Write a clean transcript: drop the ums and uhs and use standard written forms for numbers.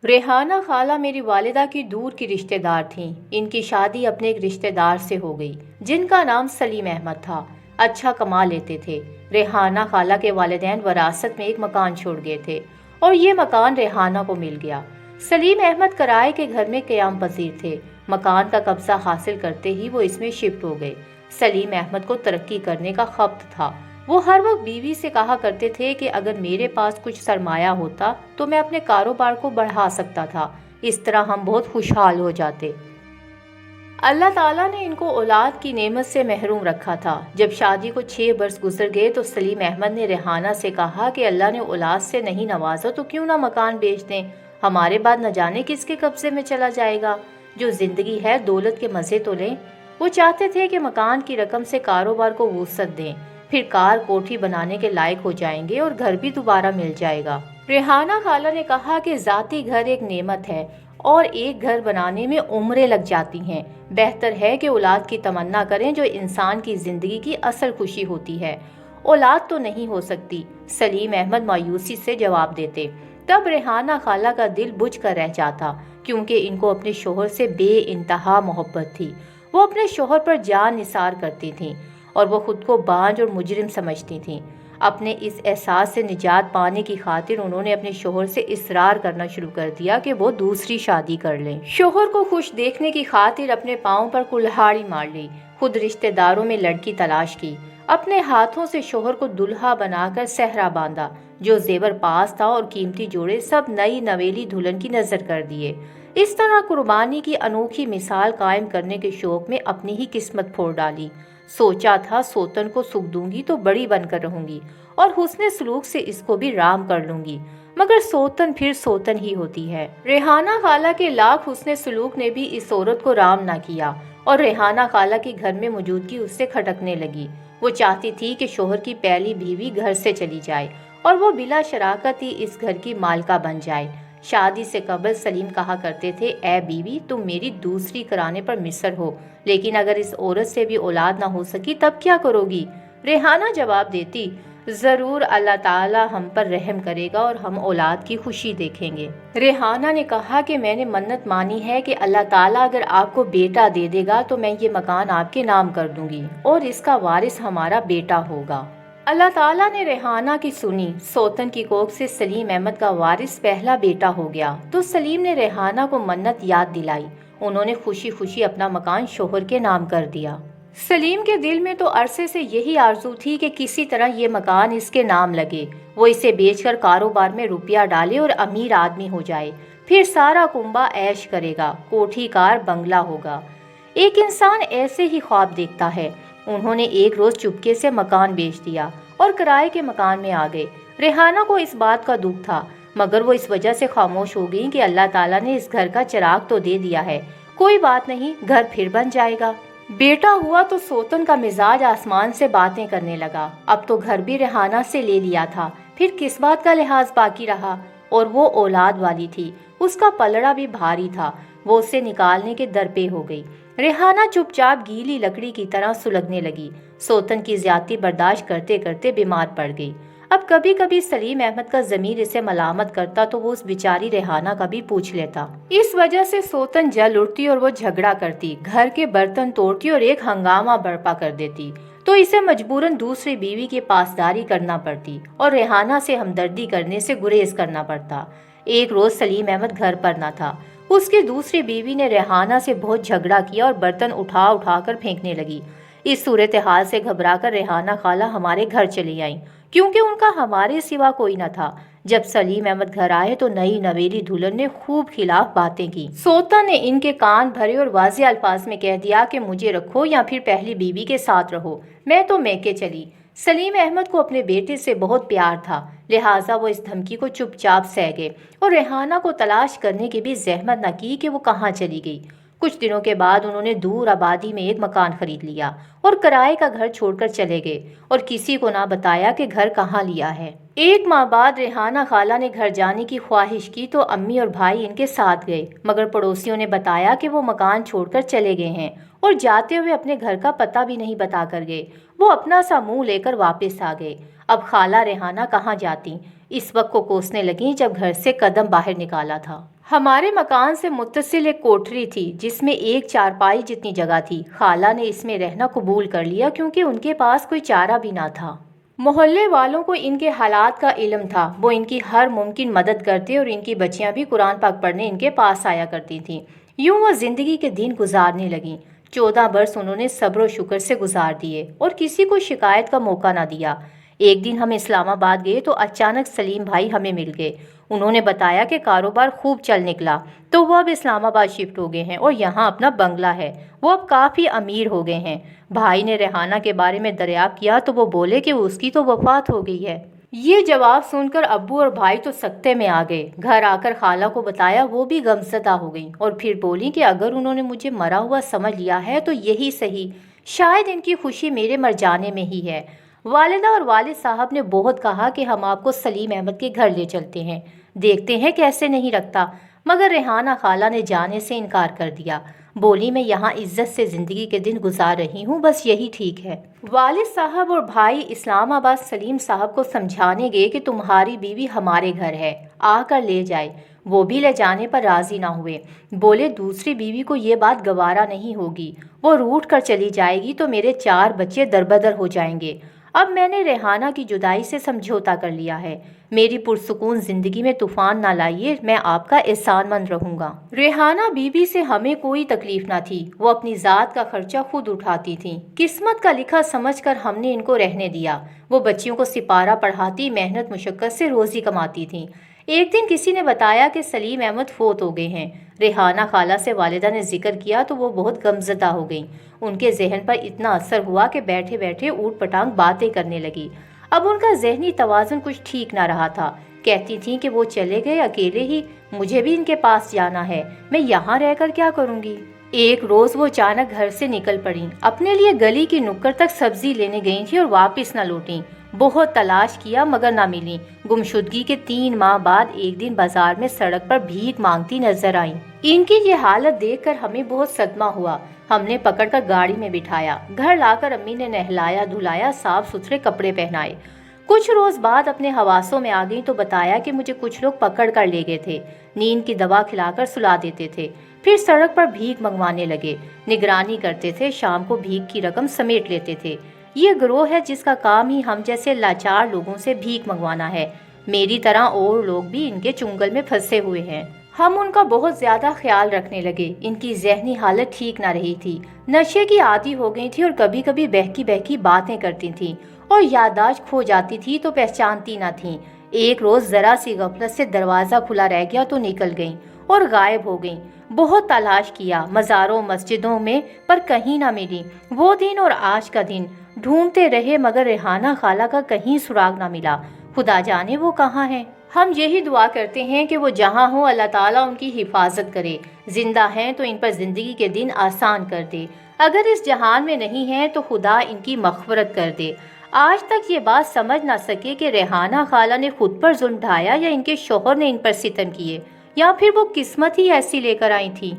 ریحانہ خالہ میری والدہ کی دور کی رشتہ دار تھیں۔ ان کی شادی اپنے ایک رشتہ دار سے ہو گئی جن کا نام سلیم احمد تھا۔ اچھا کما لیتے تھے۔ ریحانہ خالہ کے والدین وراثت میں ایک مکان چھوڑ گئے تھے اور یہ مکان ریحانہ کو مل گیا۔ سلیم احمد کرائے کے گھر میں قیام پذیر تھے۔ مکان کا قبضہ حاصل کرتے ہی وہ اس میں شفٹ ہو گئے۔ سلیم احمد کو ترقی کرنے کا خبت تھا۔ وہ ہر وقت بیوی سے کہا کرتے تھے کہ اگر میرے پاس کچھ سرمایہ ہوتا تو میں اپنے کاروبار کو بڑھا سکتا تھا، اس طرح ہم بہت خوشحال ہو جاتے۔ اللہ تعالیٰ نے ان کو اولاد کی نعمت سے محروم رکھا تھا۔ جب شادی کو 6 برس گزر گئے تو سلیم احمد نے ریحانہ سے کہا کہ اللہ نے اولاد سے نہیں نوازا تو کیوں نہ مکان بیچ دیں، ہمارے بعد نہ جانے کس کے قبضے میں چلا جائے گا۔ جو زندگی ہے دولت کے مزے تو لیں۔ وہ چاہتے تھے کہ مکان کی رقم سے کاروبار کو وسعت دیں، پھر کار کوٹھی بنانے کے لائق ہو جائیں گے اور گھر بھی دوبارہ مل جائے گا۔ ریحانہ خالہ نے کہا کہ ذاتی گھر ایک نعمت ہے اور ایک گھر بنانے میں عمریں لگ جاتی ہیں۔ بہتر ہے کہ اولاد کی تمنا کریں جو انسان کی زندگی کی اصل خوشی ہوتی ہے۔ اولاد تو نہیں ہو سکتی، سلیم احمد مایوسی سے جواب دیتے۔ تب ریحانہ خالہ کا دل بجھ کر رہ جاتا کیونکہ ان کو اپنے شوہر سے بے انتہا محبت تھی۔ وہ اپنے شوہر پر جان نثار کرتی تھیں اور وہ خود کو بانجھ اور مجرم سمجھتی تھیں۔ اپنے اس احساس سے نجات پانے کی خاطر انہوں نے اپنے شوہر سے اصرار کرنا شروع کر دیا کہ وہ دوسری شادی کر لیں۔ شوہر کو خوش دیکھنے کی خاطر اپنے پاؤں پر کلہاڑی مار لی، خود رشتہ داروں میں لڑکی تلاش کی، اپنے ہاتھوں سے شوہر کو دلہا بنا کر صحرا باندھا، جو زیور پاس تھا اور قیمتی جوڑے سب نئی نویلی دلہن کی نظر کر دیے۔ اس طرح قربانی کی انوکھی مثال قائم کرنے کے شوق میں اپنی ہی قسمت پھوڑ ڈالی۔ سوچا تھا سوتن کو سکھ دوں گی تو بڑی بن کر رہوں گی اور حسن سلوک سے اس کو بھی رام کر لوں گی، مگر سوتن پھر سوتن ہی ہوتی ہے۔ ریحانہ خالہ کے لاکھ حسن سلوک نے بھی اس عورت کو رام نہ کیا اور ریحانہ خالہ کی گھر میں موجودگی اس سے کھٹکنے لگی۔ وہ چاہتی تھی کہ شوہر کی پہلی بیوی گھر سے چلی جائے اور وہ بلا شراکت ہی اس گھر کی مالکہ بن جائے۔ شادی سے قبل سلیم کہا کرتے تھے، اے بیوی تم میری دوسری کرانے پر مصر ہو، لیکن اگر اس عورت سے بھی اولاد نہ ہو سکی تب کیا کرو گی؟ ریحانہ جواب دیتی، ضرور اللہ تعالیٰ ہم پر رحم کرے گا اور ہم اولاد کی خوشی دیکھیں گے۔ ریحانہ نے کہا کہ میں نے منت مانی ہے کہ اللہ تعالیٰ اگر آپ کو بیٹا دے دے گا تو میں یہ مکان آپ کے نام کر دوں گی اور اس کا وارث ہمارا بیٹا ہوگا۔ اللہ تعالیٰ نے ریحانہ کی سنی۔ سوتن کی کوکھ سے سلیم احمد کا وارث پہلا بیٹا ہو گیا تو سلیم نے ریحانہ کو منت یاد دلائی۔ انہوں نے خوشی خوشی اپنا مکان شوہر کے نام کر دیا۔ سلیم کے دل میں تو عرصے سے یہی آرزو تھی کہ کسی طرح یہ مکان اس کے نام لگے، وہ اسے بیچ کر کاروبار میں روپیہ ڈالے اور امیر آدمی ہو جائے، پھر سارا کنبہ عیش کرے گا، کوٹھی کار بنگلہ ہوگا۔ ایک انسان ایسے ہی خواب دیکھتا ہے۔ انہوں نے ایک روز چپکے سے مکان بیچ دیا اور کرائے کے مکان میں آ گئے۔ ریحانہ کو اس بات کا دکھ تھا مگر وہ اس وجہ سے خاموش ہو گئی کہ اللہ تعالیٰ نے اس گھر کا چراغ تو دے دیا ہے، کوئی بات نہیں، گھر پھر بن جائے گا۔ بیٹا ہوا تو سوتن کا مزاج آسمان سے باتیں کرنے لگا۔ اب تو گھر بھی ریحانہ سے لے لیا تھا، پھر کس بات کا لحاظ باقی رہا؟ اور وہ اولاد والی تھی، اس کا پلڑا بھی بھاری تھا، وہ اسے نکالنے کے درپے ہو گئی۔ ریحانہ چپ چاپ گیلی لکڑی کی طرح سلگنے لگی، سوتن کی زیادتی برداشت کرتے کرتے بیمار پڑ گئی۔ اب کبھی کبھی سلیم احمد کا ضمیر اسے ملامت کرتا تو وہ اس بیچاری ریحانہ کا بھی پوچھ لیتا۔ اس وجہ سے سوتن جل اٹھتی اور وہ جھگڑا کرتی، گھر کے برتن توڑتی اور ایک ہنگامہ برپا کر دیتی تو اسے مجبوراً دوسری بیوی کی پاسداری کرنا پڑتی اور ریحانہ سے ہمدردی کرنے سے گریز کرنا پڑتا۔ ایک روز سلیم احمد گھر پر نہ تھا۔ اس کی دوسری بیوی نے ریحانہ سے بہت جھگڑا کیا اور برتن اٹھا اٹھا کر پھینکنے لگی۔ اس صورتحال سے گھبرا کر ریحانہ خالہ ہمارے گھر چلی آئیں کیونکہ ان کا ہمارے سوا کوئی نہ تھا۔ جب سلیم احمد گھر آئے تو نئی نویلی دلہن نے خوب خلاف باتیں کی۔ سوتن نے ان کے کان بھرے اور واضح الفاظ میں کہہ دیا کہ مجھے رکھو یا پھر پہلی بیوی کے ساتھ رہو۔ میں تو میکے چلی۔ سلیم احمد کو اپنے بیٹے سے بہت پیار تھا، لہٰذا وہ اس دھمکی کو چپ چاپ سہ گئے اور ریحانہ کو تلاش کرنے کی بھی زحمت نہ کی کہ وہ کہاں چلی گئی۔ کچھ دنوں کے بعد انہوں نے دور آبادی میں ایک مکان خرید لیا اور کرائے کا گھر چھوڑ کر چلے گئے اور کسی کو نہ بتایا کہ گھر کہاں لیا ہے۔ ایک ماہ بعد ریحانہ خالہ نے گھر جانے کی خواہش کی تو امی اور بھائی ان کے ساتھ گئے، مگر پڑوسیوں نے بتایا کہ وہ مکان چھوڑ کر چلے گئے ہیں اور جاتے ہوئے اپنے گھر کا پتہ بھی نہیں بتا کر گئے۔ وہ اپنا سا منہ لے کر واپس آ گئے۔ اب خالہ ریحانہ کہاں جاتی؟ اس وقت کو کوسنے لگیں جب گھر سے قدم باہر نکالا تھا۔ ہمارے مکان سے متصل ایک کوٹری تھی جس میں ایک چارپائی جتنی جگہ تھی۔ خالہ نے اس میں رہنا قبول کر لیا کیونکہ ان کے پاس کوئی چارہ بھی نہ تھا۔ محلے والوں کو ان کے حالات کا علم تھا، وہ ان کی ہر ممکن مدد کرتے اور ان کی بچیاں بھی قرآن پاک پڑھنے ان کے پاس آیا کرتی تھیں۔ یوں وہ زندگی کے دن گزارنے لگیں۔ 14 برس انہوں نے صبر و شکر سے گزار دیے اور کسی کو شکایت کا موقع نہ دیا۔ ایک دن ہم اسلام آباد گئے تو اچانک سلیم بھائی ہمیں مل گئے۔ انہوں نے بتایا کہ کاروبار خوب چل نکلا تو وہ اب اسلام آباد شفٹ ہو گئے ہیں اور یہاں اپنا بنگلہ ہے، وہ اب کافی امیر ہو گئے ہیں۔ بھائی نے ریحانہ کے بارے میں دریافت کیا تو وہ بولے کہ اس کی تو وفات ہو گئی ہے۔ یہ جواب سن کر ابو اور بھائی تو سکتے میں آ گئے۔ گھر آ کر خالہ کو بتایا، وہ بھی غمزدہ ہو گئیں اور پھر بولی کہ اگر انہوں نے مجھے مرا ہوا سمجھ لیا ہے تو یہی صحیح، شاید ان کی خوشی میرے مر جانے میں ہی ہے۔ والدہ اور والد صاحب نے بہت کہا کہ ہم آپ کو سلیم احمد کے گھر لے چلتے ہیں، دیکھتے ہیں کیسے نہیں رکھتا، مگر ریحانہ خالہ نے جانے سے انکار کر دیا۔ بولی میں یہاں عزت سے زندگی کے دن گزار رہی ہوں، بس یہی ٹھیک ہے۔ والد صاحب اور بھائی اسلام آباد سلیم صاحب کو سمجھانے گئے کہ تمہاری بیوی ہمارے گھر ہے، آ کر لے جائے۔ وہ بھی لے جانے پر راضی نہ ہوئے، بولے دوسری بیوی کو یہ بات گوارا نہیں ہوگی، وہ روٹھ کر چلی جائے گی تو میرے 4 بچے دربدر ہو جائیں گے۔ اب میں نے ریحانہ کی جدائی سے سمجھوتا کر لیا ہے، میری پرسکون زندگی میں طوفان نہ لائیے، میں آپ کا احسان مند رہوں گا۔ ریحانہ بیوی سے ہمیں کوئی تکلیف نہ تھی، وہ اپنی ذات کا خرچہ خود اٹھاتی تھیں۔ قسمت کا لکھا سمجھ کر ہم نے ان کو رہنے دیا۔ وہ بچیوں کو سپارہ پڑھاتی، محنت مشقت سے روزی کماتی تھیں۔ ایک دن کسی نے بتایا کہ سلیم احمد فوت ہو گئے ہیں۔ ریحانہ خالہ سے والدہ نے ذکر کیا تو وہ بہت غمزدہ ہو گئیں۔ ان کے ذہن پر اتنا اثر ہوا کہ بیٹھے بیٹھے اوٹ پٹانگ باتیں کرنے لگی۔ اب ان کا ذہنی توازن کچھ ٹھیک نہ رہا تھا۔ کہتی تھیں کہ وہ چلے گئے اکیلے ہی، مجھے بھی ان کے پاس جانا ہے، میں یہاں رہ کر کیا کروں گی۔ ایک روز وہ اچانک گھر سے نکل پڑیں، اپنے لیے گلی کی نکڑ تک سبزی لینے گئی تھیں اور واپس نہ لوٹیں۔ بہت تلاش کیا مگر نہ ملیں۔ گمشدگی کے 3 ماہ بعد ایک دن بازار میں سڑک پر بھیک مانگتی نظر آئیں۔ ان کی یہ حالت دیکھ کر ہمیں بہت صدمہ ہوا۔ ہم نے پکڑ کر گاڑی میں بٹھایا، گھر لا کر امی نے نہلایا دھلایا، صاف ستھرے کپڑے پہنائے۔ کچھ روز بعد اپنے حواسوں میں آ گئی تو بتایا کہ مجھے کچھ لوگ پکڑ کر لے گئے تھے، نیند کی دوا کھلا کر سلا دیتے تھے، پھر سڑک پر بھیک منگوانے لگے، نگرانی کرتے تھے، شام کو بھیک کی رقم سمیٹ لیتے تھے۔ یہ گروہ ہے جس کا کام ہی ہم جیسے لاچار لوگوں سے بھیک منگوانا ہے۔ میری طرح اور لوگ بھی ان کے چنگل میں پھنسے ہوئے ہیں۔ ہم ان کا بہت زیادہ خیال رکھنے لگے۔ ان کی ذہنی حالت ٹھیک نہ رہی تھی، نشے کی عادی ہو گئی تھی اور کبھی کبھی بہکی بہکی باتیں کرتی تھیں اور یادداشت کھو جاتی تھی تو پہچانتی نہ تھیں۔ ایک روز ذرا سی غفلت سے دروازہ کھلا رہ گیا تو نکل گئیں اور غائب ہو گئیں۔ بہت تلاش کیا مزاروں مسجدوں میں پر کہیں نہ ملی۔ وہ دن اور آج کا دن ڈھونڈتے رہے مگر ریحانہ خالہ کا کہیں سراغ نہ ملا۔ خدا جانے وہ کہاں ہیں۔ ہم یہی دعا کرتے ہیں کہ وہ جہاں ہوں اللہ تعالیٰ ان کی حفاظت کرے، زندہ ہیں تو ان پر زندگی کے دن آسان کر دے، اگر اس جہان میں نہیں ہیں تو خدا ان کی مغفرت کر دے۔ آج تک یہ بات سمجھ نہ سکے کہ ریحانہ خالہ نے خود پر ظلم ڈھایا یا ان کے شوہر نے ان پر ستم کیے، یا پھر وہ قسمت ہی ایسی لے کر آئی تھی۔